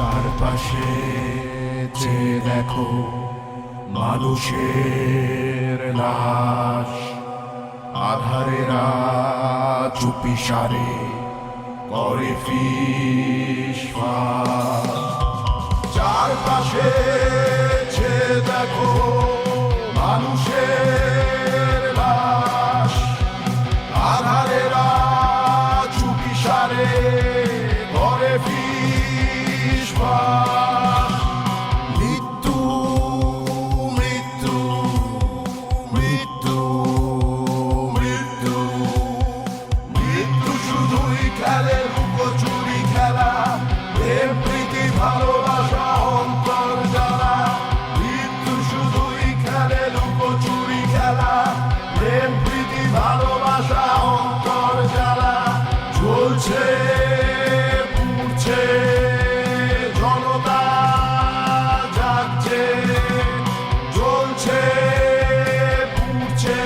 চারপাশে চেয়ে দেখো মানুষের লাশ, আধারেরা চুপি সারে করে ফিসফাস। চারপাশে চেয়ে দেখো মানুষের লাশ, আধারেরা চুপি সারে করে ফিসফাস। মৃত্যু মৃত্যু মৃত্যু মৃত্যু মৃত্যু শুধুই খেলে লুকোচুরি খেলা, প্রেম প্রীতি ভালোবাসা অন্তর জ্বালা। মৃত্যু শুধুই খেলে লুকোচুরি খেলা, প্রেম প্রীতি ভালোবাসা অন্তর জ্বালা। চলছে পুড়ছে জনতা জাগছে, জ্বলছে পুড়ছে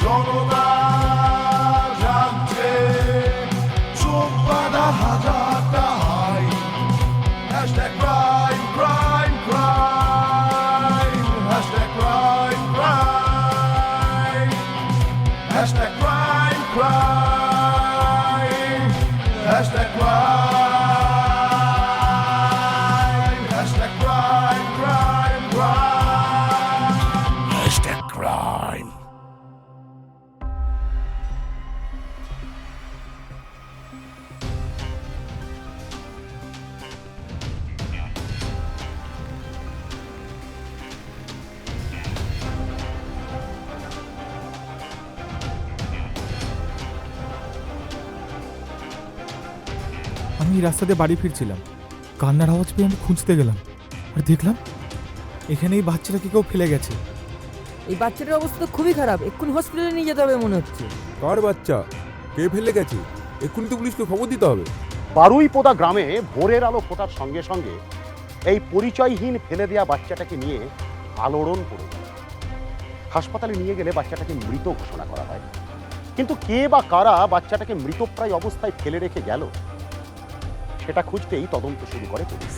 জনতা জাগছে। চোখ বাঁধা হাজারটা হাই, hashtag crime crime crime, hashtag crime crime, hashtag crime crime, hashtag crime, hashtag crime crime crime, hashtag crime. আমি এই রাস্তা দিয়ে বাড়ি ফিরছিলাম, কান্নার আওয়াজ পেয়ে আমি খুঁজতে গেলাম, আর দেখলাম এখানে এই বাচ্চাটাকে কেউ ফেলে গেছে। এই বাচ্চাটার অবস্থা তো খুবই খারাপ, এক্ষুনি হসপিটালে নিয়ে যেতে হবে মনে হচ্ছে। কার বাচ্চা? কে ফেলে গেছে? এক্ষুনি তো পুলিশকে খবর দিতে হবে। বারুইপোদা গ্রামে ভোরের আলো ফোটার সঙ্গে সঙ্গে এই পরিচয়হীন ফেলে দেওয়া বাচ্চাটাকে নিয়ে আলোড়ন পড়ে যায়। হাসপাতালে নিয়ে গেলে বাচ্চাটাকে মৃত ঘোষণা করা হয়, কিন্তু কে বা কারা বাচ্চাটাকে মৃতপ্রায় অবস্থায় ফেলে রেখে গেল সেটা খুঁজতেই তদন্ত শুরু করে পুলিশ।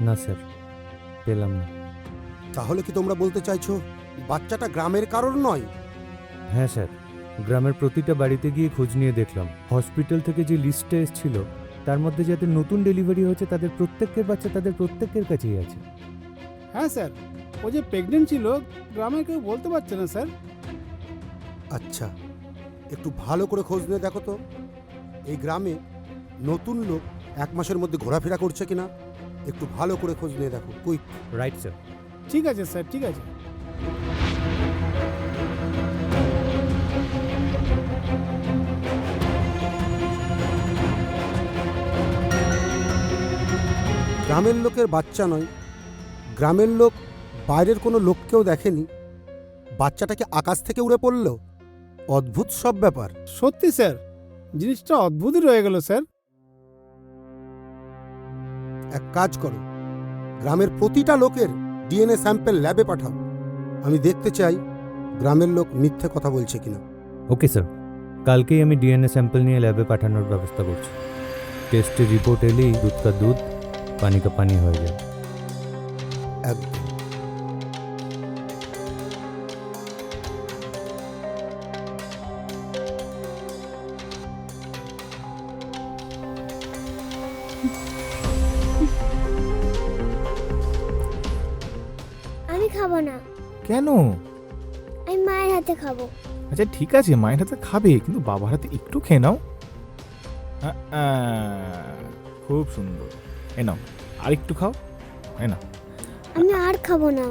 না স্যার, পেলাম না। তাহলে কি তোমরা বলতে চাইছো বাচ্চাটা গ্রামের কারোর নয়? হ্যাঁ স্যার, গ্রামের প্রতিটা বাড়িতে গিয়ে খোঁজ নিয়ে দেখলাম। হসপিটাল থেকে যে লিস্টে এসেছিল তার মধ্যে যাদের নতুন ডেলিভারি হয়েছে তাদের প্রত্যেকের বাচ্চা তাদের প্রত্যেকের কাছেই আছে। হ্যাঁ স্যার, ও যে প্রেগনেন্ট ছিল গ্রামে কেউ বলতে পারছে না স্যার। আচ্ছা, একটু ভালো করে খোঁজ নিয়ে দেখো তো এই গ্রামে নতুন লোক 1 মাসের মধ্যে ঘোরাফেরা করছে কিনা একটু ভালো করে খোঁজ নিয়ে দেখো। কুইক। Right sir. ঠিক আছে স্যার, ঠিক আছে। গ্রামের লোকের বাচ্চা নয়, গ্রামের লোক বাইরের কোনো লোককেও দেখেনি, বাচ্চাটাকে আকাশ থেকে উড়ে পড়ল। অদ্ভুত সব ব্যাপার। সত্যি স্যার, জিনিসটা অদ্ভুতই রয়ে গেল স্যার। এক কাজ করো, গ্রামের প্রতিটা লোকের ডিএনএ স্যাম্পল ল্যাবে পাঠাও। আমি দেখতে চাই গ্রামের লোক মিথ্যে কথা বলছে কিনা। ওকে স্যার, কালকেই আমি ডিএনএ স্যাম্পল নিয়ে ল্যাবে পাঠানোর ব্যবস্থা করছি। টেস্টের রিপোর্ট এলেই দুধ কা দুধ পানি কা পানি হয়ে যায়। একদম। আমি খাবো না, কেন? আমি মায়ের হাতে খাবো। আচ্ছা ঠিক আছে, মায়ের হাতে খাবে, কিন্তু বাবার হাতে একটু খেয়ে নাও। খুব সুন্দর, এ নাও আর একটু খাও, এ না। আমি আর খাবো না।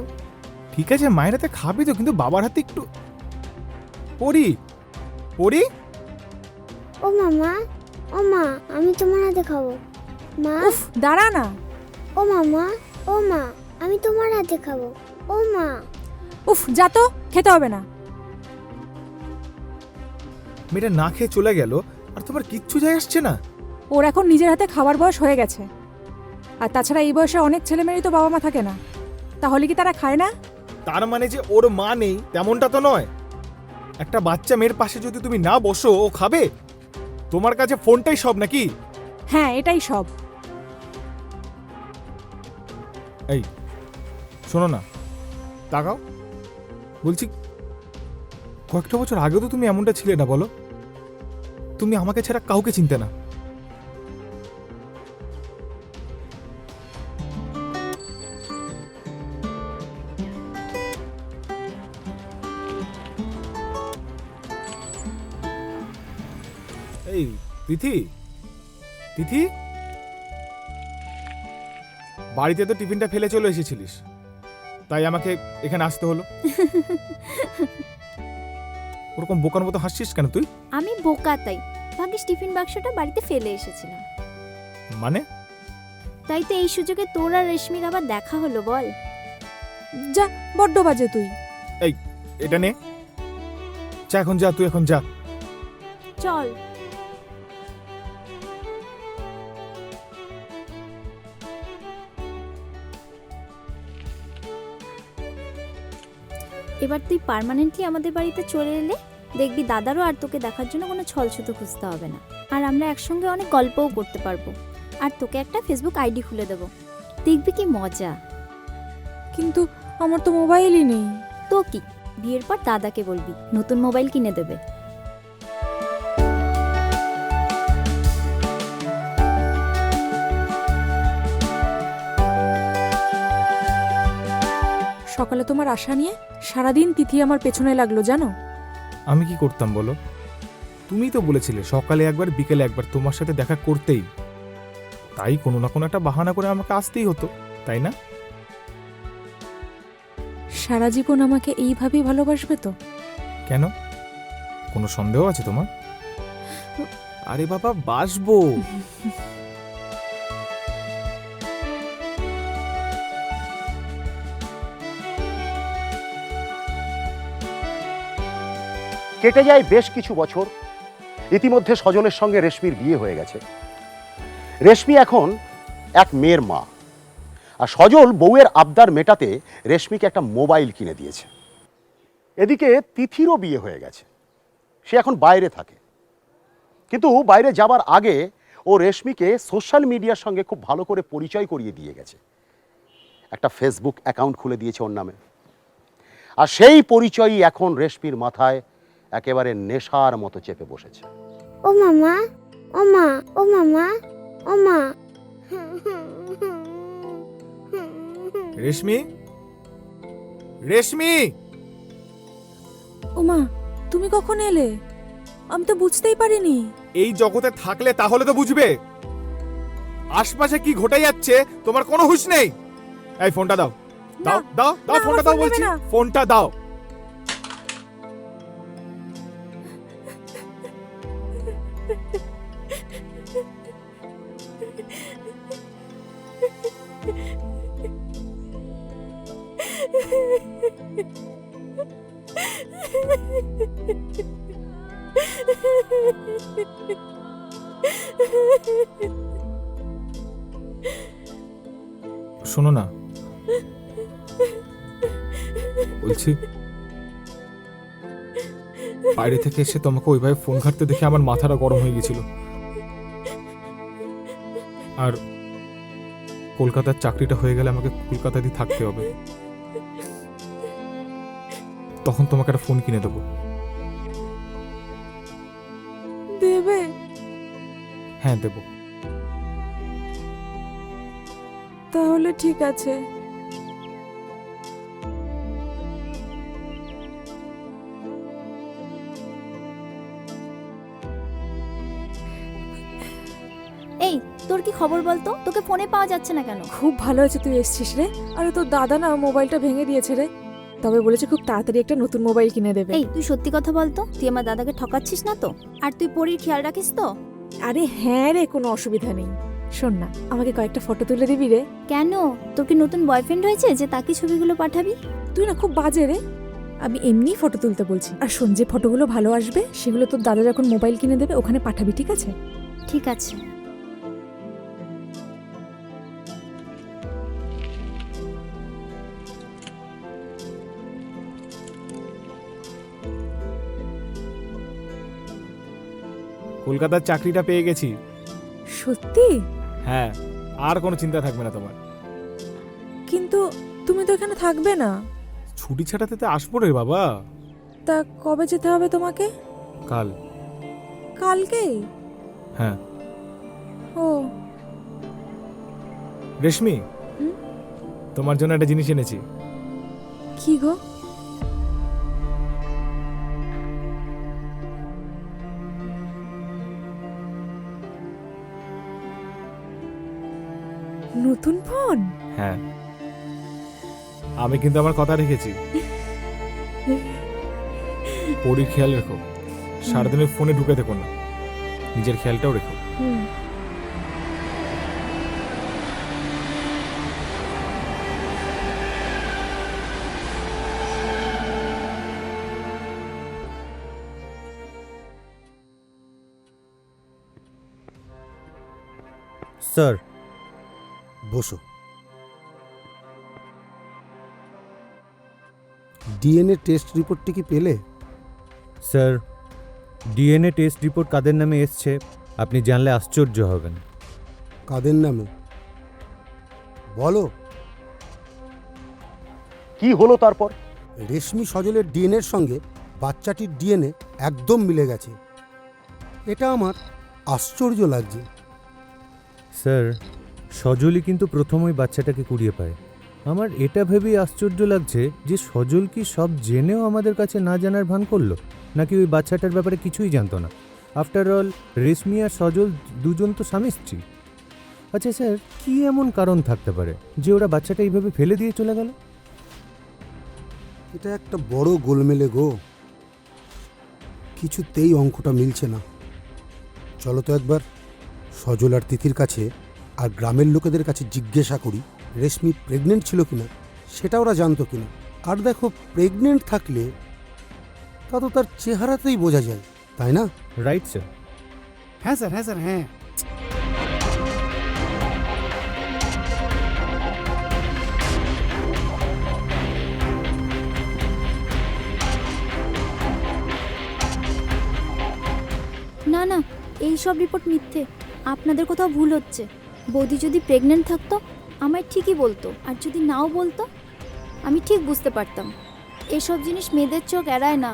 ঠিক আছে, মায়ের হাতে খাবে তো, কিন্তু বাবার হাতে একটু। পড়ি পড়ি। ও মামা, ও মা, আমি তোমার হাতে খাবো। মা, উফ, দাঁড়া না। ও মামা, ও মা, আমি তোমার হাতে খাবো। ও মা। উফ, যা তো, খেতে হবে না। মেয়েটা না খেয়ে চলে গেল, আর তোমার কিচ্ছু যায় আসছে না। ওর এখন নিজের হাতে খাবার বয়স হয়ে গেছে। আর তাছাড়া এই বয়সে অনেক ছেলেমেয়েরই তো বাবা মা থাকে না, তাহলে কি তারা খায় না? তার মানে যে ওর মা নেই তেমনটা তো নয়। একটা বাচ্চা মেয়ের পাশে যদি তুমি না বসো, ও খাবে? তোমার কাছে ফোনটাই সব নাকি? হ্যাঁ, এটাই সব। এই শোনো না, তাকাও বলছি। কয়েকটা বছর আগেও তো তুমি এমনটা ছিলে না, বলো? তুমি আমাকে ছাড়া কাউকে চিনতে না। এই তিথি, তিথি, বাড়িতে তো টিফিনটা ফেলে চলে এসেছিলিস, তাই আমাকে এখানে আসতে হলো। ওরকম বোকার মতো হাসছিস কেন তুই? আমি বোকা তাই, ভাগ্যিস টিফিন বাক্সটা বাড়িতে ফেলে এসেছিলাম। মানে? তাই তো এই সুযোগে তোর আর রেশমির আবার দেখা হলো, বল। যা, বড্ড বাজে তুই। এই এটা নে, যা এখন, যা তুই এখন যা। চল। এবার তুই পার্মানেন্টলি আমাদের বাড়িতে চলে এলে দেখবি দাদারও আর তোকে দেখার জন্য কোনো ছলছুতো খুঁজতে হবে না। আর আমরা একসঙ্গে অনেক গল্পও করতে পারবো। আর তোকে একটা ফেসবুক আইডি খুলে দেবো, দেখবি কি মজা। কিন্তু আমার তো মোবাইলই নেই। তো কি, বিয়ের পর দাদাকে বলবি নতুন মোবাইল কিনে দেবে। সকালে তোমার আশা নিয়ে সারাদিন তিথি আমার পেছনে লাগলো, জানো? আমি কি করতাম বলো? তুমি তো বলেছিলে সকালে একবার বিকেলে একবার তোমার সাথে দেখা করতেই, তাই কোনো না কোনো একটা বাহানা করে আমাকে আসতেই হতো, তাই না? সারা জীবন আমাকে এইভাবেই ভালোবাসবে তো? কেন, কোনো সন্দেহ আছে তোমার? আরে বাবা, বাসবো। কেটে যায় বেশ কিছু বছর। ইতিমধ্যে সজলের সঙ্গে রেশমির বিয়ে হয়ে গেছে। রেশমি এখন এক মেয়ের মা, আর সজল বউয়ের আবদার মেটাতে রেশমিকে একটা মোবাইল কিনে দিয়েছে। এদিকে তিথিরও বিয়ে হয়ে গেছে, সে এখন বাইরে থাকে। কিন্তু বাইরে যাবার আগে ও রেশমিকে সোশ্যাল মিডিয়ার সঙ্গে খুব ভালো করে পরিচয় করিয়ে দিয়ে গেছে। একটা ফেসবুক অ্যাকাউন্ট খুলে দিয়েছে ওর নামে। আর সেই পরিচয়ই এখন রেশমির মাথায় একেবারে নেশার মতো চেপে বসেছে। ও মামা, ও মা, ও মামা, ও মা। রেশমি, রেশমি। ওমা, তুমি কখন এলে? আমি তো বুঝতেই পারিনি। এই জগতে থাকলে তাহলে তো বুঝবে। আশপাশে কি ঘটে যাচ্ছে তোমার কোনো হুঁশ নেই। এই ফোনটা দাও, দাও না, দাও দাও, না, ফোনটা আমার দাও ফোন বলছি, নেবে না। ফোনটা দাও। শোনো না, বলছি বাইরে থেকে এসে তোমাকে ওইভাবে ফোন ঘাটতে দেখে আমার মাথাটা গরম হয়ে গেছিল। আর কলকাতার চাকরিটা হয়ে গেলে আমাকে কলকাতাতেই থাকতে হবে। তখন তোমাকে একটা ফোন কিনে দেবো। দেবে? হ্যাঁ দেবো। তাহলে ঠিক আছে। এই তোর কি খবর বলতো? তোকে ফোনে পাওয়া যাচ্ছে না কেন? খুব ভালো হয়েছে তুই এসেছিস রে। আরে তোর দাদা না মোবাইলটা ভেঙে দিয়েছে রে, তবে বলেছে খুব তাড়াতাড়ি একটা নতুন মোবাইল কিনে দেবে। এই তুই সত্যি কথা বলতো, তুই আমার দাদাকে ঠকাচ্ছিস না তো? আর তুই পরীর খেয়াল রাখিস তো? আরে হ্যাঁ রে, কোনো অসুবিধা নেই। শোন না, আমাকে কয়েকটা ফটো তুলে দিবি রে? কেন, তোর কি নতুন বয়ফ্রেন্ড হয়েছে যে তাকে ছবিগুলো পাঠাবি? তুই না খুব বাজে রে। আমি এমনি ফটো তুলতে বলছি। আর শোন, যে ফটোগুলো ভালো আসবে সেগুলো তোর দাদা যখন মোবাইল কিনে দেবে ওখানে পাঠাবি, ঠিক আছে? ঠিক আছে। কলকাতার চাকরিটা পেয়ে গেছি। সত্যি? হ্যাঁ, আর কোনো চিন্তা থাকবে না তোমার। কিন্তু তুমি তো এখানে থাকবে না। ছুটি ছাটাতে তো আসবো রে বাবা। তা কবে যেতে হবে তোমাকে? কাল। কালকেই? হ্যাঁ। ও রেশমি, হুম? তোমার জন্য একটা জিনিস এনেছি। কি গো? নতুন ফোন? হ্যাঁ, আমি কিন্তু আমার কথা রেখেছি। পরীর খেয়াল রেখো, সারাদিনের ফোনে ঢুকে দেখো না, নিজের খেয়ালটাও রেখো। হুম। স্যার, বসো। ডিএনএ টেস্ট রিপোর্টটি কি পেলে? স্যার, ডিএনএ টেস্ট রিপোর্ট কাদের নামে এসছে আপনি জানলে আশ্চর্য হবেন। কাদের নামে বলো। কি হলো তারপর? রেশমি সজলের ডিএনএর সঙ্গে বাচ্চাটির ডিএনএ একদম মিলে গেছে। এটা আমার আশ্চর্য লাগছে। স্যার, সজলই কিন্তু প্রথমই বাচ্চাটাকে কুড়িয়ে পায়। আমার এটা ভেবেই আশ্চর্য লাগছে যে সজল কি সব জেনেও আমাদের কাছে না জানার ভান করলো, নাকি ওই বাচ্চাটার ব্যাপারে কিছুই জানতো না। আফটার অল রেশমি আর সজল দুজন তো স্বামী স্ত্রী। আচ্ছা স্যার, কি এমন কারণ থাকতে পারে যে ওরা বাচ্চাটা এইভাবে ফেলে দিয়ে চলে গেল? এটা একটা বড় গোলমেলে গো, কিছুতেই অঙ্কটা মিলছে না। চলো তো একবার সজল আর তিথির কাছে আর গ্রামের লোকেদের কাছে জিজ্ঞাসা করি রেশমি প্রেগনেন্ট ছিল কিনা, সেটা ওরা জানতো কিনা। আর দেখো, প্রেগনেন্ট থাকলে তা তো তার চেহারাতেই বোঝা যায়, তাই না? Right sir. হ্যাঁ স্যার, হ্যাঁ স্যার, হ্যাঁ। না না, এই সব রিপোর্ট মিথ্যে। আপনাদের কোথাও ভুল হচ্ছে। বৌদি যদি প্রেগনেন্ট থাকতো আমায় ঠিকই বলতো, আর যদি নাও বলতো আমি ঠিক বুঝতে পারতাম। এসব জিনিস মেয়েদের চোখ এড়ায় না।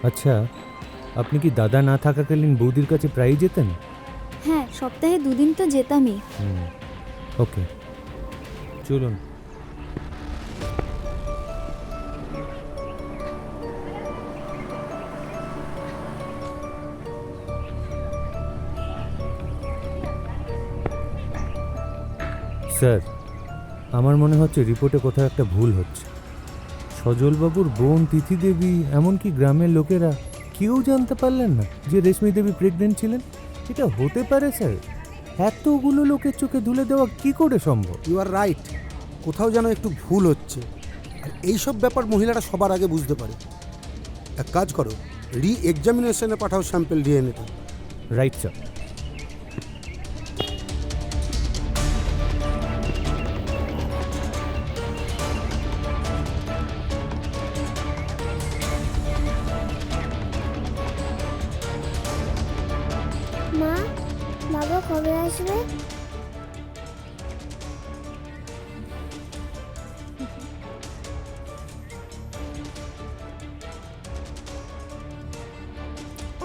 আচ্ছা, আপনি কি দাদা না থাকাকালীন বৌদির কাছে প্রায়ই যেতেন? হ্যাঁ, সপ্তাহে 2 দিন তো যেতামই। ওকে, চলুন। স্যার, আমার মনে হচ্ছে রিপোর্টে কোথাও একটা ভুল হচ্ছে। সজলবাবুর বোন তিথি দেবী, এমনকি গ্রামের লোকেরা কেউ জানতে পারলেন না যে রেশমি দেবী প্রেগনেন্ট ছিলেন। এটা হতে পারে স্যার? এতগুলো লোকের চোখে ধুলে দেওয়া কি করে সম্ভব? ইউ আর রাইট, কোথাও যেন একটু ভুল হচ্ছে। আর এইসব ব্যাপার মহিলারা সবার আগে বুঝতে পারে। এক কাজ করো, এক্সামিনেশনে পাঠাও স্যাম্পল ডিএনএটা। Right sir. মা, বাবা কবে আসবে?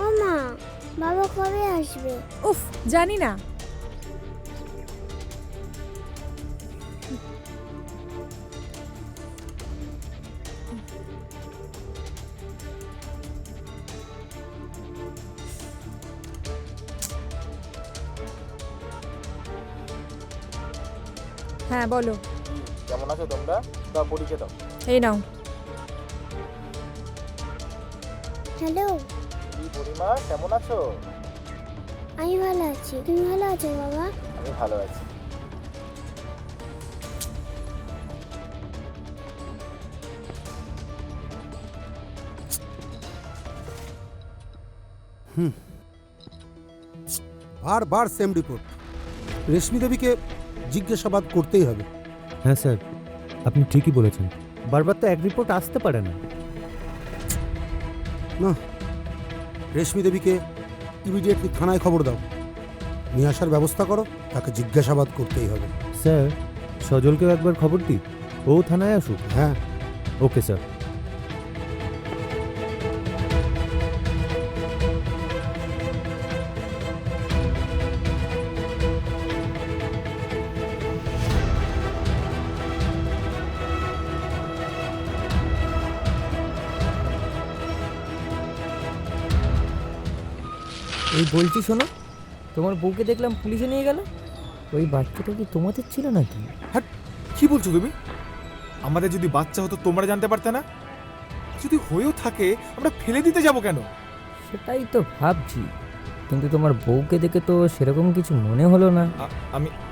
ও মা, বাবা কবে আসবে? উফ, জানি না। হ্যাঁ বলো। কেমন আছো তোমরা? দাও পরিচয় দাও। এই নাও। হ্যালো, কি পরিমা, কেমন আছো? আমি ভালো আছি, তুমি ভালো আছো বাবা? আমি ভালো আছি। বারবার সেম রিপোর্ট। রেশমি দেবীকে জিজ্ঞাসাবাদ করতেই হবে। হ্যাঁ স্যার, আপনি ঠিকই বলেছেন। বারবার তো এক রিপোর্ট আসতে পারে না। না, রেশমি দেবীকে ইমিডিয়েটলি থানায় খবর দাও, নিয়ে আসার ব্যবস্থা করো। তাকে জিজ্ঞাসাবাদ করতেই হবে। স্যার, সজলকেও একবার খবর দিই, ও থানায় আসুক। হ্যাঁ, ওকে স্যার। এই বলছি শোনো, তোমার বউকে দেখলাম পুলিশে নিয়ে গেল। ওই বাচ্চাটা কি তোমাদের ছিল নাকি? হ্যাঁ, কি বলছো তুমি? আমাদের যদি বাচ্চা হতো তোমরা জানতে পারতে না? যদি হয়েও থাকে আমরা ফেলে দিতে যাব কেন? সেটাই তো ভাবছি, কিন্তু তোমার বউকে দেখে তো সেরকম কিছু মনে হলো না।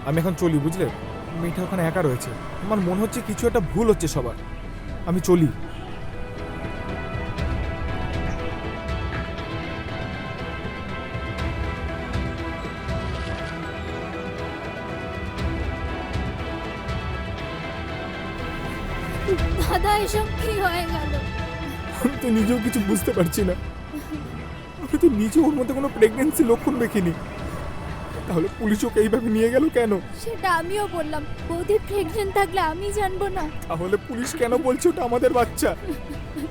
আমি এখন চলি, বুঝলে? মেয়েটা ওখানে একা রয়েছে, আমার মনে হচ্ছে কিছু একটা ভুল হচ্ছে সবার। আমি চলি। দাদা, এসব কি হয়ে গেল? আমি তো নিজেও কিছু বুঝতে পারছি না। আমি তো নিজে ওর মধ্যে কোনো প্রেগন্যান্সি লক্ষণ দেখিনি, তাহলে পুলিশ ওকে এইভাবে নিয়ে গেল কেন? সেটা আমিও বললাম, বৌদি প্রেগনেন্ট থাকলে আমি জানবো না। তাহলে পুলিশ কেন বলছে ওটা আমাদের বাচ্চা?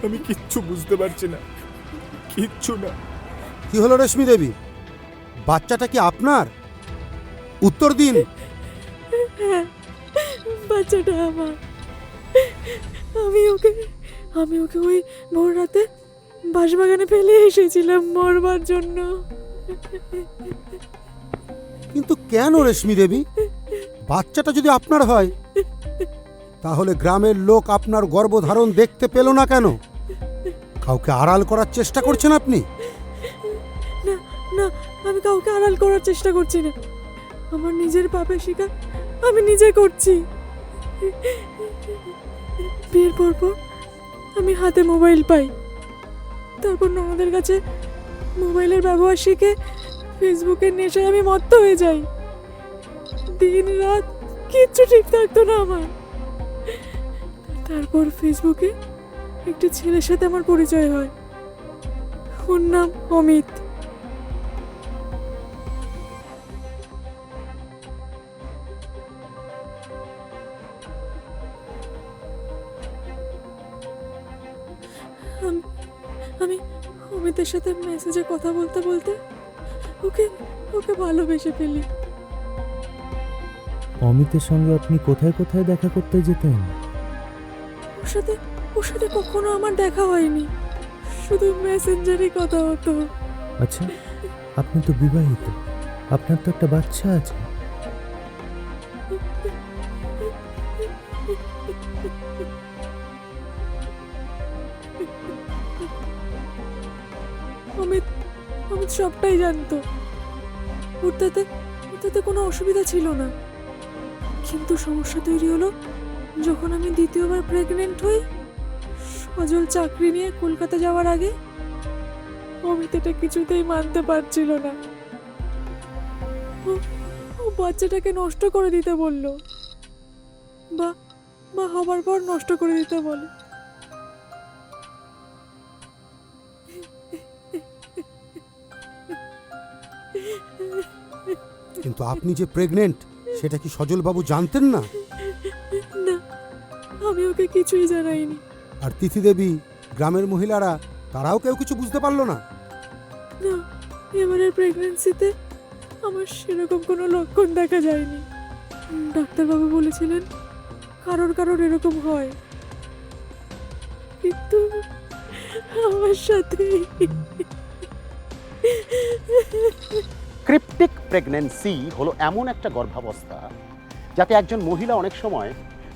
আমি কিচ্ছু বুঝতে পারছি না, কিচ্ছু না। কি হলো রেশমি দেবী? বাচ্চাটা কি আপনার? উত্তর দিন। বাচ্চাটা আমার। আমি ওকে ওই ভোর রাতে বাঁশবাগানে ফেলে এসেছিলাম মরবার জন্য। কিন্তু কেন রেশমি দেবী? বাচ্চাটা যদি আপনার হয়, তাহলে গ্রামের লোক আপনার গর্ভধারণ দেখতে পেল না কেন? কাউকে আড়াল করার চেষ্টা করছেন আপনি? না না, আমি কাউকে আড়াল করার চেষ্টা করছি না। আমার নিজের পাপের স্বীকার আমি নিজে করছি। বিয়ের পর আমি হাতে মোবাইল পাই, তারপর আমাদের কাছে মোবাইলের ব্যবহার শিখে ফেসবুকের নেশায় আমি মত্ত হয়ে যাই। দিন রাত কিচ্ছু ঠিক থাকতো না আমার। তারপর ফেসবুকে একটি ছেলের সাথে আমার পরিচয় হয়। ওর নাম অমিত। আমি অমিতের সাথে মেসেজে কথা বলতে বলতে ওকে ভালোবেসে ফেলি। অমিতের সঙ্গে আপনি কোথায় কোথায় দেখা করতে যেতেন? ওর সাথে কখনো আমার দেখা হয়নি, শুধু মেসেঞ্জারে কথা হতো। আচ্ছা, আপনি তো বিবাহিত, আপনার তো একটা বাচ্চা আছে। অমিত অমিত সবটাই জানতো। ওর তাতে কোনো অসুবিধা ছিল না, কিন্তু সমস্যা তৈরি হলো যখন আমি দ্বিতীয়বার প্রেগনেন্ট হই। সজল চাকরি নিয়ে কলকাতা যাওয়ার আগে অমিত এটা কিছুতেই মানতে পারছিল না। ও বাচ্চাটাকে নষ্ট করে দিতে বলল, বা হবার পর নষ্ট করে দিতে বলে। কিন্তু আপনি যে প্রেগনেন্ট সেটা কি সজলবাবু জানতেন না? না, আমি ওকে কিছুই জানাইনি। আর তিথি দেবী, গ্রামের মহিলারা, তারাও কেউ কিছু বুঝতে পারলো না? না, এবারের প্রেগন্যান্সিতে আমার সেরকম কোনো লক্ষণ দেখা যায়নি। ডাক্তারবাবু বলেছিলেন কারোর এরকম হয়, কিন্তু আমার সাথে ক্রিপ্টিক প্রেগন্যান্সি হলো এমন একটা গর্ভাবস্থা যাতে একজন মহিলা অনেক সময়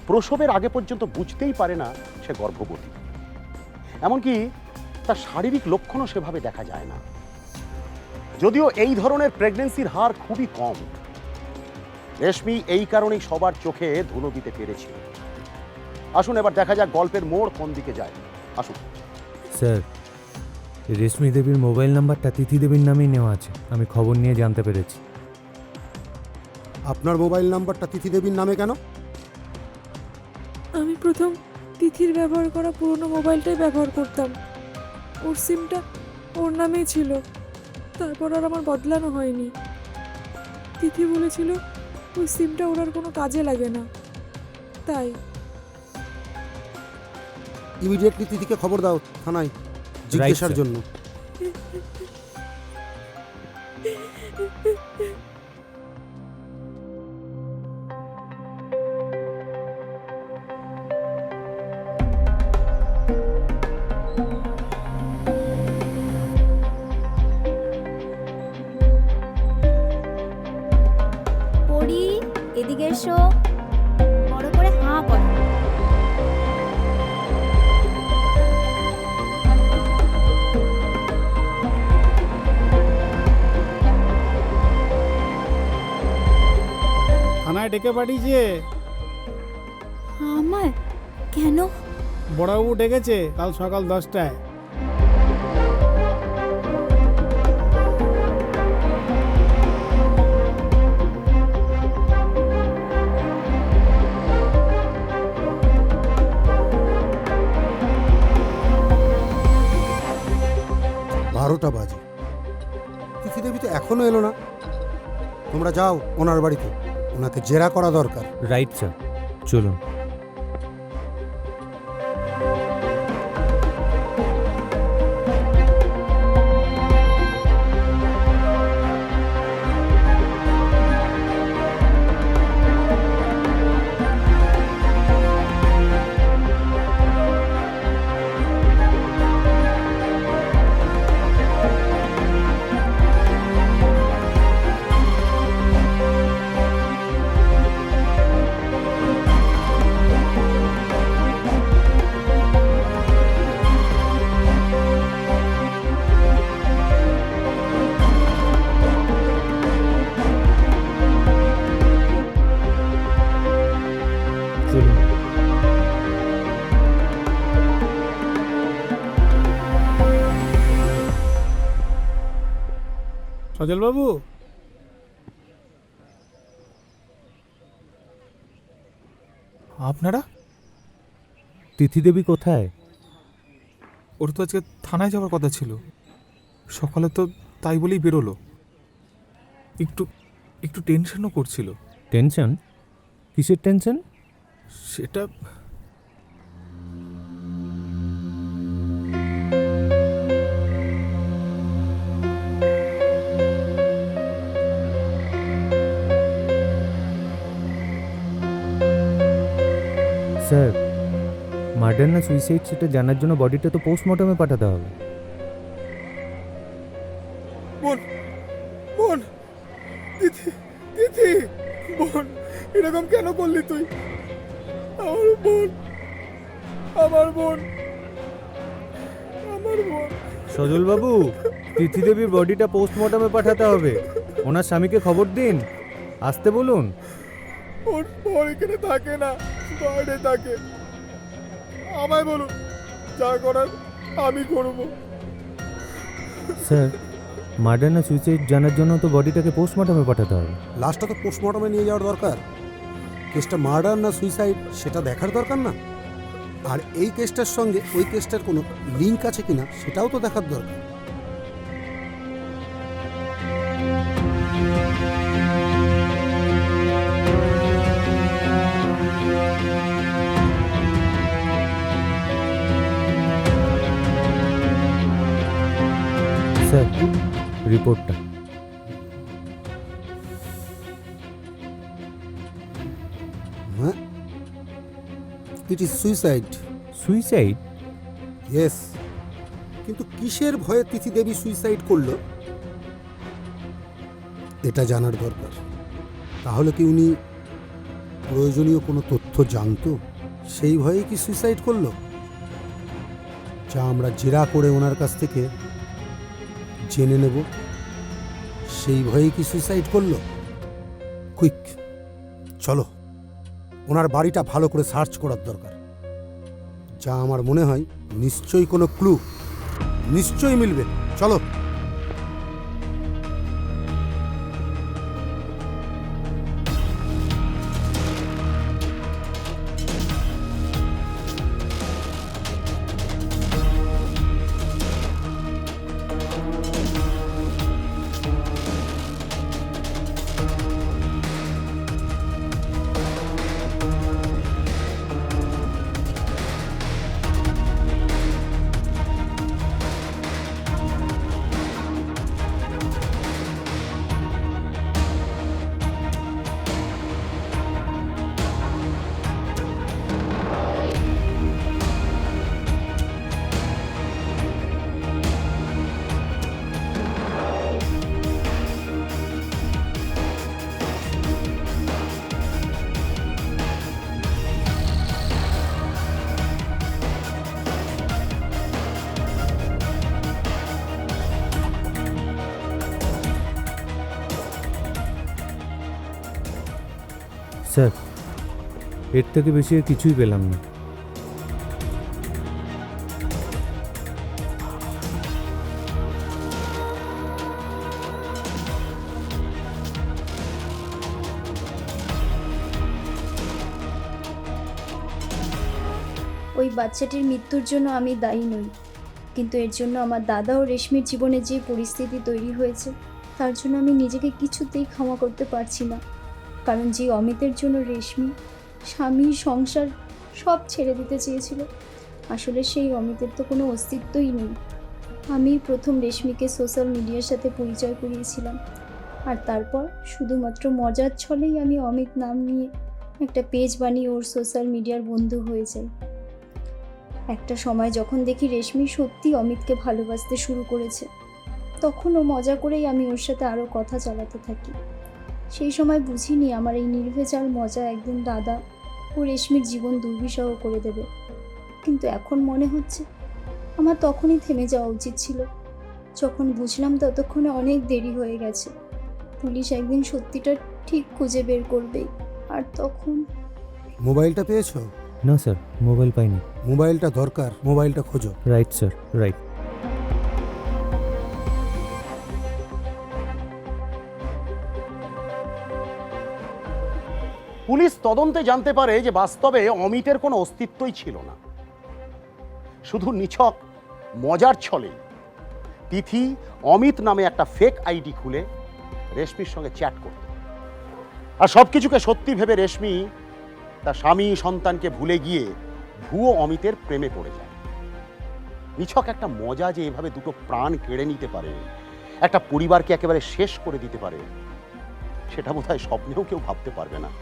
প্রসবের আগে পর্যন্ত বুঝতেই পারে না সে গর্ভবতী। এমনকি তার শারীরিক লক্ষণও সেভাবে দেখা যায় না। যদিও এই ধরনের প্রেগন্যান্সির হার খুবই কম, রেশমি এই কারণেই সবার চোখে ধুলো দিতে পেরেছিল। আসুন এবার দেখা যাক গল্পের মোড় কোন দিকে যায়। আসুন। স্যার, রেশমি দেবীর মোবাইল নাম্বারটা তিথি দেবীর নামেই নেওয়া আছে, আমি খবর নিয়ে জানতে পেরেছি। আপনার মোবাইল নাম্বারটা তিথি দেবীর নামে কেন? আমি প্রথম তিথির ব্যবহার করা পুরনো মোবাইলটাই ব্যবহার করতাম। ওর সিমটা ওর নামেই ছিল, তারপর আর আমার বদলানো হয়নি। তিথি বলেছিল ওই সিমটা ওর আর কোনো কাজে লাগে না, তাই। ইমিডিয়েটলি তিথিকে খবর দাও থানায় জিজ্ঞাসার sir. জন্য। পড়ি, এদিকে এসো, বড় করে হাঁ করো। থানায় ডেকে পাঠিয়েছে। আমার কেন? বড়বাবু ডেকেছে কাল সকাল 10টায়। বারোটা বাজে, তিথি দেবী তো এখনো এলো না। তোমরা যাও ওনার বাড়িতে, ওনাকে জেরা করা দরকার। রাইট স্যার, চলুন। চলুন। সজলবাবু, আপনারা? তিথি দেবী কোথায়? ওর তো আজকে থানায় যাওয়ার কথা ছিল, সকালে তো তাই বলেই বেরোলো। একটু একটু টেনশনও করছিল। টেনশন? কিসের টেনশন? সেটা স্যার, মার্ডার না সুইসাইড সেটা জানার জন্য বডিটা তো পোস্টমর্টমে পাঠাতে হবে। বোন, বোন, তিথি, তিথি, বোন, এরকম কেন করলি তুই? আমার বোন, আমার বোন, আমার বোন। সজল বাবু, তিথি দেবীর বডিটা পোস্টমর্টমে পাঠাতে হবে। ওনার স্বামীকে খবর দিন, আসতে বলুন। ওর বর এখানে থাকে না, বাইরে থাকে। আমায় বলুন, যা করার আমি করব। স্যার, মার্ডার না সুইসাইড জানার জন্য তো বডিটাকে পোস্টমর্টমে পাঠাতে হবে। লাস্টটা তো পোস্টমর্টমে নিয়ে যাওয়ার দরকার। কেসটা মার্ডার না সুইসাইড সেটা দেখার দরকার না? আর এই কেসটার সঙ্গে ওই কেসটার কোনো লিঙ্ক আছে কিনা সেটাও তো দেখার দরকার। স্যার, রিপোর্টটা। হ্যাঁ, it is suicide. Suicide? Yes, কিন্তু কিসের ভয়ে তিথি দেবী সুইসাইড করলো এটা জানার দরকার। তাহলে কি উনি প্রয়োজনীয় কোনো তথ্য জানতো, সেই ভয়েই কি সুইসাইড করলো? যা আমরা জেরা করে ওনার কাছ থেকে জেনে নেব, সেই ভয়েই কি সুইসাইড করলো? কুইক, চলো ওনার বাড়িটা ভালো করে সার্চ করার দরকার। যা আমার মনে হয় নিশ্চয়ই কোনো ক্লু নিশ্চয়ই মিলবে। চলো। স্যার, এর থেকে বেশি আর কিছুই পেলাম না। ওই বাচ্চাটির মৃত্যুর জন্য আমি দায়ী নই, কিন্তু এর জন্য আমার দাদা ও রেশমির জীবনে যে পরিস্থিতি তৈরি হয়েছে তার জন্য আমি নিজেকে কিছুতেই ক্ষমা করতে পারছি না। কারণ যে অমিতের জন্য রেশমি স্বামী সংসার সব ছেড়ে দিতে চেয়েছিল, আসলে সেই অমিতের তো কোনো অস্তিত্বই নেই। আমি প্রথম রেশমিকে সোশ্যাল মিডিয়ার সাথে পরিচয় করিয়েছিলাম, আর তারপর শুধুমাত্র মজার ছলেই আমি অমিত নাম নিয়ে একটা পেজ বানিয়ে ওর সোশ্যাল মিডিয়ার বন্ধু হয়ে যাই। একটা সময় যখন দেখি রেশমি সত্যি অমিতকে ভালোবাসতে শুরু করেছে, তখন ও মজা করেই আমি ওর সাথে আরও কথা চালাতে থাকি। সেই সময় বুঝিনি আমার এই নির্ভেজাল মজা একদিন দাদা ও রেশমির জীবন দুর্বিষহ করে দেবে। কিন্তু এখন মনে হচ্ছে আমার তখনই থেমে যাওয়া উচিত ছিল। যখন বুঝলাম ততক্ষণে অনেক দেরি হয়ে গেছে। পুলিশ একদিন সত্যিটা ঠিক খুঁজে বের করবেই, আর তখন। মোবাইলটা পেয়েছো? না স্যার, মোবাইল পাইনি। মোবাইলটা দরকার, মোবাইলটা খোঁজো। Right sir, right. পুলিশ তদন্তে জানতে পারে যে বাস্তবে অমিতের কোনো অস্তিত্বই ছিল না। শুধু নিছক মজার ছলে তিথি অমিত নামে একটা ফেক আইডি খুলে রেশমির সঙ্গে চ্যাট করত। আর সবকিছুকে সত্যি ভেবে রেশমি তার স্বামী সন্তানকে ভুলে গিয়ে ভুয়ো অমিতের প্রেমে পড়ে যায়। নিছক একটা মজা যে এভাবে দুটো প্রাণ কেড়ে নিতে পারে, একটা পরিবারকে একেবারে শেষ করে দিতে পারে, সেটা বোধহয় স্বপ্নেও কেউ ভাবতে পারবে না।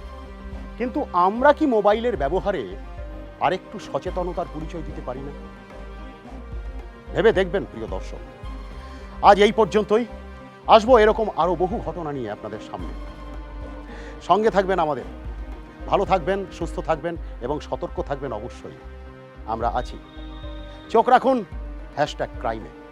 কিন্তু আমরা কি মোবাইলের ব্যবহারে আরেকটু সচেতনতার পরিচয় দিতে পারি না? ভেবে দেখবেন প্রিয় দর্শক। আজ এই পর্যন্তই। আসবো এরকম আরো বহু ঘটনা নিয়ে আপনাদের সামনে। সঙ্গে থাকবেন আমাদের। ভালো থাকবেন, সুস্থ থাকবেন এবং সতর্ক থাকবেন অবশ্যই। আমরা আছি। চোখ রাখুন #ক্রাইমে।